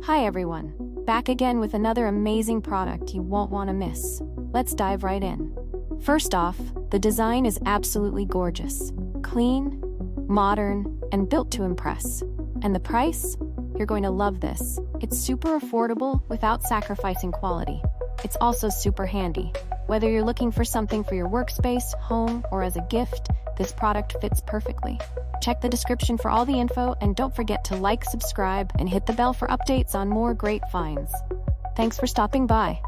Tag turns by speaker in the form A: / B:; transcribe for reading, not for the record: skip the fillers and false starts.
A: Hi everyone, back again with another amazing product you won't want to miss. Let's dive right in. First off, the design is absolutely gorgeous. Clean, modern, and built to impress. And the price? You're going to love this. It's super affordable without sacrificing quality. It's also super handy. Whether you're looking for something for your workspace, home, or as a gift, this product fits perfectly. Check the description for all the info, and don't forget to like, subscribe, and hit the bell for updates on more great finds. Thanks for stopping by.